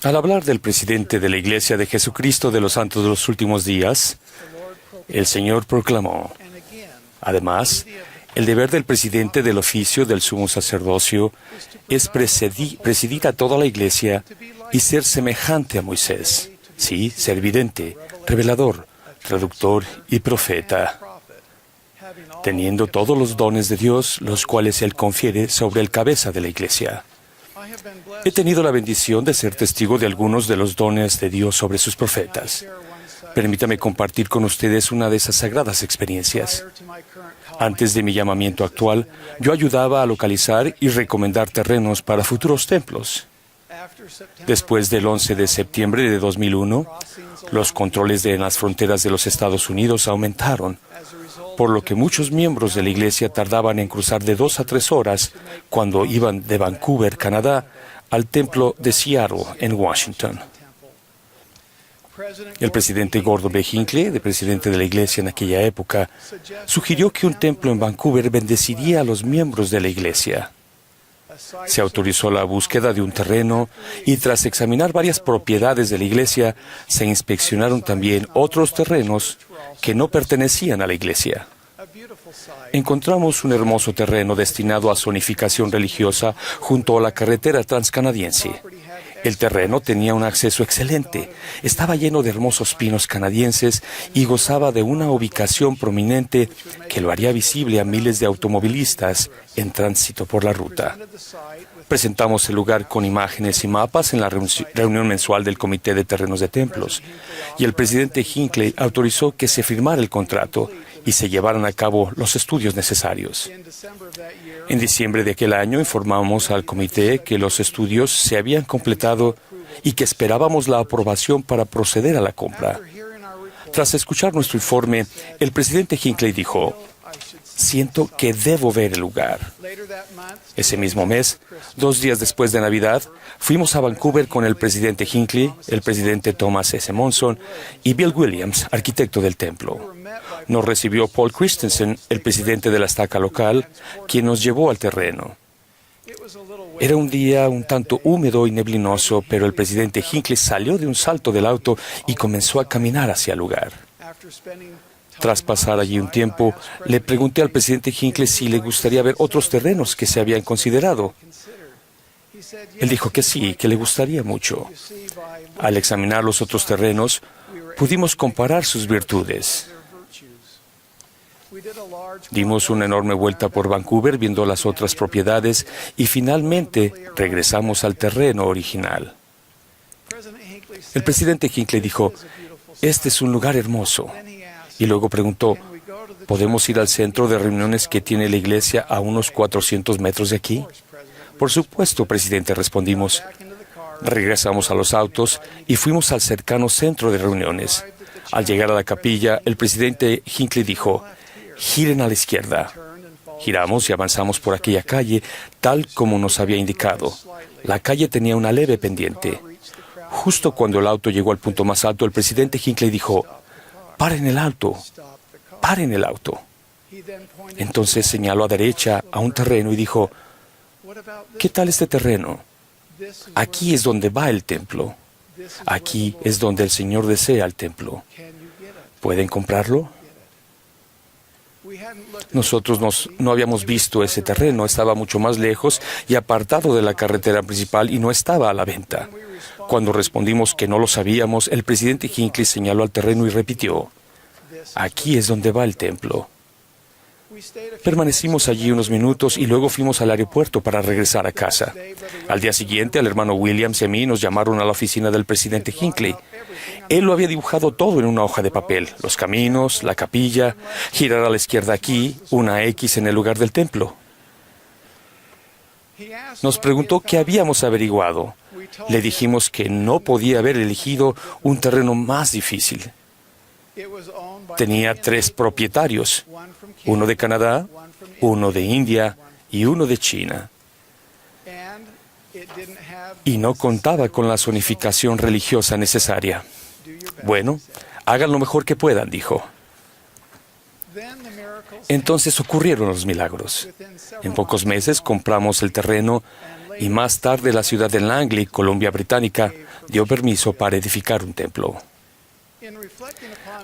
Al hablar del presidente de la Iglesia de Jesucristo de los Santos de los Últimos Días, el Señor proclamó: además, el deber del presidente del oficio del sumo sacerdocio es presidir a toda la Iglesia y ser semejante a Moisés. Sí, ser vidente, revelador, traductor y profeta, teniendo todos los dones de Dios, los cuales Él confiere sobre el cabeza de la Iglesia. He tenido la bendición de ser testigo de algunos de los dones de Dios sobre sus profetas. Permítame compartir con ustedes una de esas sagradas experiencias. Antes de mi llamamiento actual, yo ayudaba a localizar y recomendar terrenos para futuros templos. Después del 11 de septiembre de 2001, los controles en las fronteras de los Estados Unidos aumentaron, por lo que muchos miembros de la Iglesia tardaban en cruzar de 2 a 3 horas cuando iban de Vancouver, Canadá, al templo de Seattle, en Washington. El presidente Gordon B. Hinckley, el presidente de la Iglesia en aquella época, sugirió que un templo en Vancouver bendeciría a los miembros de la Iglesia. Se autorizó la búsqueda de un terreno y tras examinar varias propiedades de la Iglesia, se inspeccionaron también otros terrenos que no pertenecían a la Iglesia. Encontramos un hermoso terreno destinado a zonificación religiosa junto a la carretera transcanadiense. El terreno tenía un acceso excelente, estaba lleno de hermosos pinos canadienses y gozaba de una ubicación prominente que lo haría visible a miles de automovilistas en tránsito por la ruta. Presentamos el lugar con imágenes y mapas en la reunión mensual del Comité de Terrenos de Templos, y el presidente Hinckley autorizó que se firmara el contrato y se llevaran a cabo los estudios necesarios. En diciembre de aquel año informamos al comité que los estudios se habían completado y que esperábamos la aprobación para proceder a la compra. Tras escuchar nuestro informe, el presidente Hinckley dijo: siento que debo ver el lugar. Ese mismo mes, 2 días después de Navidad, fuimos a Vancouver con el presidente Hinckley, el presidente Thomas S. Monson y Bill Williams, arquitecto del templo. Nos recibió Paul Christensen, el presidente de la estaca local, quien nos llevó al terreno. Era un día un tanto húmedo y neblinoso, pero el presidente Hinckley salió de un salto del auto y comenzó a caminar hacia el lugar. Tras pasar allí un tiempo, le pregunté al presidente Hinckley si le gustaría ver otros terrenos que se habían considerado. Él dijo que sí, que le gustaría mucho. Al examinar los otros terrenos, pudimos comparar sus virtudes. Dimos una enorme vuelta por Vancouver viendo las otras propiedades y finalmente regresamos al terreno original. El presidente Hinckley dijo: este es un lugar hermoso. Y luego preguntó: ¿podemos ir al centro de reuniones que tiene la iglesia a unos 400 metros de aquí? Por supuesto, presidente, respondimos. Regresamos a los autos y fuimos al cercano centro de reuniones. Al llegar a la capilla, el presidente Hinckley dijo: giren a la izquierda. Giramos y avanzamos por aquella calle, tal como nos había indicado. La calle tenía una leve pendiente. Justo cuando el auto llegó al punto más alto, el presidente Hinckley dijo: ¡paren el auto! ¡Paren el auto! Entonces señaló a derecha a un terreno y dijo: ¿qué tal este terreno? Aquí es donde va el templo. Aquí es donde el Señor desea el templo. ¿Pueden comprarlo? Nosotros no habíamos visto ese terreno, estaba mucho más lejos y apartado de la carretera principal y no estaba a la venta. Cuando respondimos que no lo sabíamos, el presidente Hinckley señaló al terreno y repitió: aquí es donde va el templo. Permanecimos allí unos minutos y luego fuimos al aeropuerto para regresar a casa. Al día siguiente, al hermano Williams y a mí nos llamaron a la oficina del presidente Hinckley. Él lo había dibujado todo en una hoja de papel: los caminos, la capilla, girar a la izquierda aquí, una X en el lugar del templo. Nos preguntó qué habíamos averiguado. Le dijimos que no podía haber elegido un terreno más difícil. Tenía 3 propietarios, uno de Canadá, uno de India y uno de China. Y no contaba con la zonificación religiosa necesaria. Bueno, hagan lo mejor que puedan, dijo. Entonces ocurrieron los milagros. En pocos meses compramos el terreno y más tarde la ciudad de Langley, Columbia Británica, dio permiso para edificar un templo.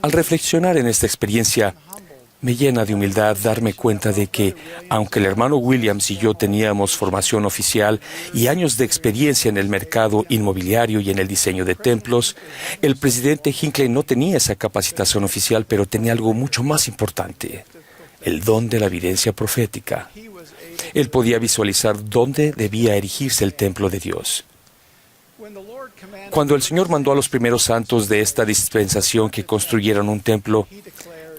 Al reflexionar en esta experiencia, me llena de humildad darme cuenta de que, aunque el hermano Williams y yo teníamos formación oficial y años de experiencia en el mercado inmobiliario y en el diseño de templos, el presidente Hinckley no tenía esa capacitación oficial, pero tenía algo mucho más importante: el don de la evidencia profética. Él podía visualizar dónde debía erigirse el templo de Dios. Cuando el Señor mandó a los primeros santos de esta dispensación que construyeran un templo,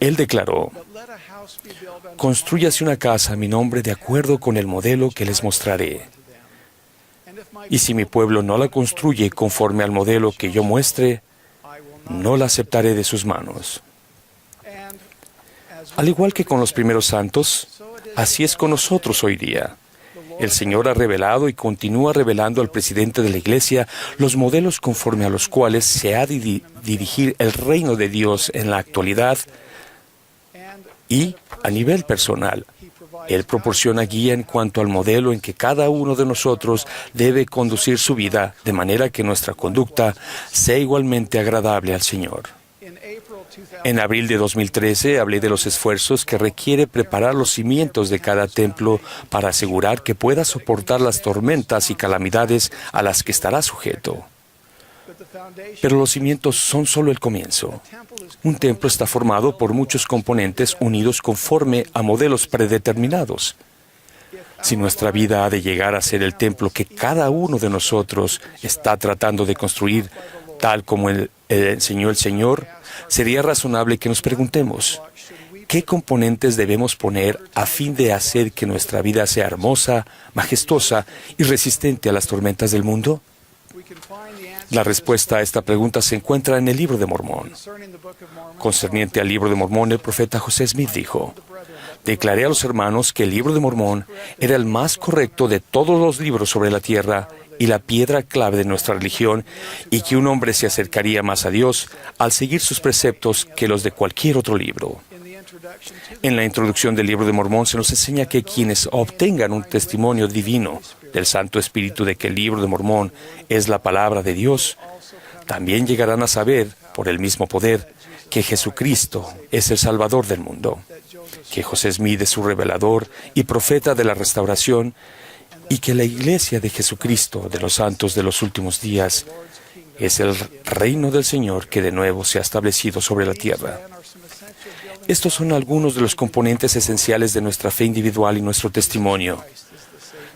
Él declaró: «Constrúyase una casa a mi nombre de acuerdo con el modelo que les mostraré. Y si mi pueblo no la construye conforme al modelo que yo muestre, no la aceptaré de sus manos». Al igual que con los primeros santos, así es con nosotros hoy día. El Señor ha revelado y continúa revelando al presidente de la Iglesia los modelos conforme a los cuales se ha de dirigir el reino de Dios en la actualidad, y, a nivel personal, Él proporciona guía en cuanto al modelo en que cada uno de nosotros debe conducir su vida, de manera que nuestra conducta sea igualmente agradable al Señor. En abril de 2013 hablé de los esfuerzos que requiere preparar los cimientos de cada templo para asegurar que pueda soportar las tormentas y calamidades a las que estará sujeto. Pero los cimientos son solo el comienzo. Un templo está formado por muchos componentes unidos conforme a modelos predeterminados. Si nuestra vida ha de llegar a ser el templo que cada uno de nosotros está tratando de construir, tal como enseñó el Señor, sería razonable que nos preguntemos: ¿qué componentes debemos poner a fin de hacer que nuestra vida sea hermosa, majestuosa y resistente a las tormentas del mundo? La respuesta a esta pregunta se encuentra en el Libro de Mormón. Concerniente al Libro de Mormón, el profeta José Smith dijo: «Declaré a los hermanos que el Libro de Mormón era el más correcto de todos los libros sobre la tierra y la piedra clave de nuestra religión, y que un hombre se acercaría más a Dios al seguir sus preceptos que los de cualquier otro libro». En la introducción del Libro de Mormón se nos enseña que quienes obtengan un testimonio divino del Santo Espíritu de que el Libro de Mormón es la palabra de Dios, también llegarán a saber, por el mismo poder, que Jesucristo es el Salvador del mundo, que José Smith es su revelador y profeta de la restauración, y que la Iglesia de Jesucristo de los santos de los últimos días es el reino del Señor que de nuevo se ha establecido sobre la tierra. Estos son algunos de los componentes esenciales de nuestra fe individual y nuestro testimonio.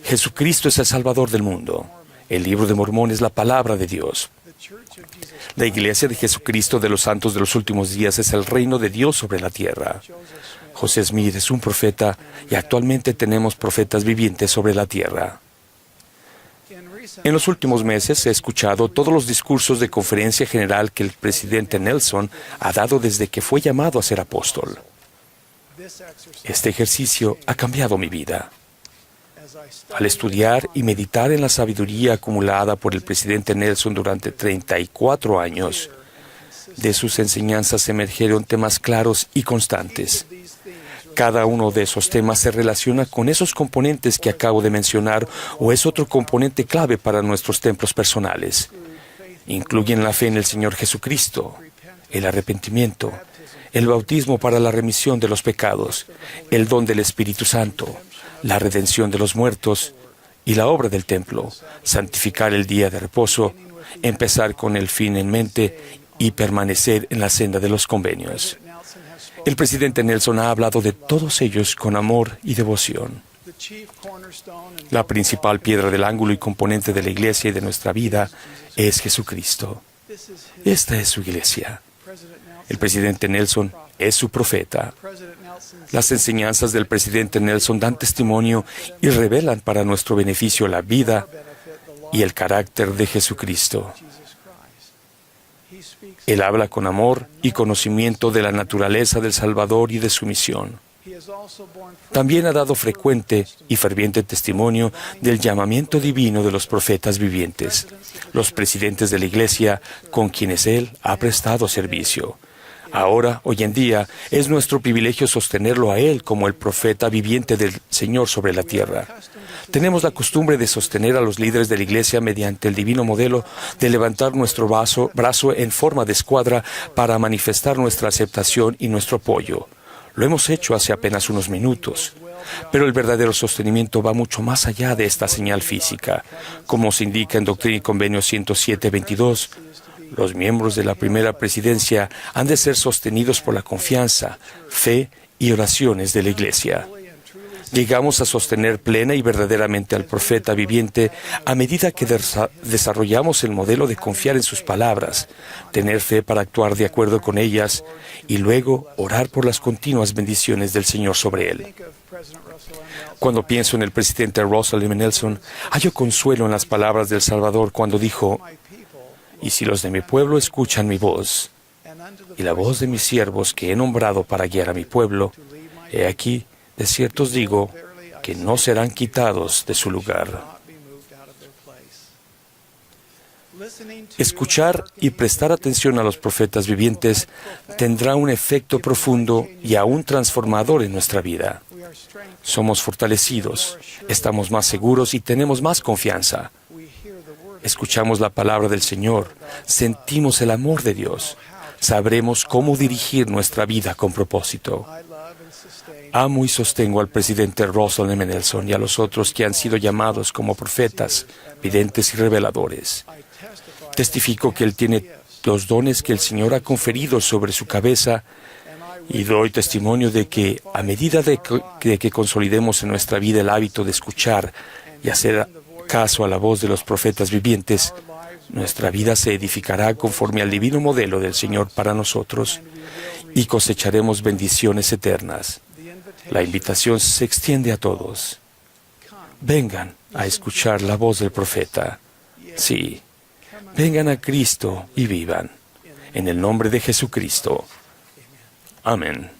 Jesucristo es el Salvador del mundo. El Libro de Mormón es la palabra de Dios. La Iglesia de Jesucristo de los santos de los últimos días es el reino de Dios sobre la tierra. José Smith es un profeta y actualmente tenemos profetas vivientes sobre la tierra. En los últimos meses he escuchado todos los discursos de conferencia general que el presidente Nelson ha dado desde que fue llamado a ser apóstol. Este ejercicio ha cambiado mi vida. Al estudiar y meditar en la sabiduría acumulada por el presidente Nelson durante 34 años, de sus enseñanzas emergieron temas claros y constantes. Cada uno de esos temas se relaciona con esos componentes que acabo de mencionar o es otro componente clave para nuestros templos personales. Incluyen la fe en el Señor Jesucristo, el arrepentimiento, el bautismo para la remisión de los pecados, el don del Espíritu Santo, la redención de los muertos y la obra del templo, santificar el día de reposo, empezar con el fin en mente y permanecer en la senda de los convenios. El presidente Nelson ha hablado de todos ellos con amor y devoción. La principal piedra del ángulo y componente de la Iglesia y de nuestra vida es Jesucristo. Esta es su Iglesia. El presidente Nelson es su profeta. Las enseñanzas del presidente Nelson dan testimonio y revelan para nuestro beneficio la vida y el carácter de Jesucristo. Él habla con amor y conocimiento de la naturaleza del Salvador y de su misión. También ha dado frecuente y ferviente testimonio del llamamiento divino de los profetas vivientes, los presidentes de la Iglesia con quienes Él ha prestado servicio. Ahora, hoy en día, es nuestro privilegio sostenerlo a Él como el profeta viviente del Señor sobre la tierra. Tenemos la costumbre de sostener a los líderes de la Iglesia mediante el divino modelo de levantar nuestro brazo en forma de escuadra para manifestar nuestra aceptación y nuestro apoyo. Lo hemos hecho hace apenas unos minutos. Pero el verdadero sostenimiento va mucho más allá de esta señal física. Como se indica en Doctrina y Convenio 107-22, los miembros de la primera presidencia han de ser sostenidos por la confianza, fe y oraciones de la Iglesia. Llegamos a sostener plena y verdaderamente al profeta viviente a medida que desarrollamos el modelo de confiar en sus palabras, tener fe para actuar de acuerdo con ellas y luego orar por las continuas bendiciones del Señor sobre él. Cuando pienso en el presidente Russell M. Nelson, hallo consuelo en las palabras del Salvador cuando dijo: «Y si los de mi pueblo escuchan mi voz, y la voz de mis siervos que he nombrado para guiar a mi pueblo, he aquí, de cierto os digo, que no serán quitados de su lugar». Escuchar y prestar atención a los profetas vivientes tendrá un efecto profundo y aún transformador en nuestra vida. Somos fortalecidos, estamos más seguros y tenemos más confianza. Escuchamos la palabra del Señor, sentimos el amor de Dios, sabremos cómo dirigir nuestra vida con propósito. Amo y sostengo al presidente Russell M. Nelson y a los otros que han sido llamados como profetas, videntes y reveladores. Testifico que él tiene los dones que el Señor ha conferido sobre su cabeza y doy testimonio de que a medida de que consolidemos en nuestra vida el hábito de escuchar y hacer caso a la voz de los profetas vivientes, nuestra vida se edificará conforme al divino modelo del Señor para nosotros y cosecharemos bendiciones eternas. La invitación se extiende a todos. Vengan a escuchar la voz del profeta. Sí, vengan a Cristo y vivan. En el nombre de Jesucristo. Amén.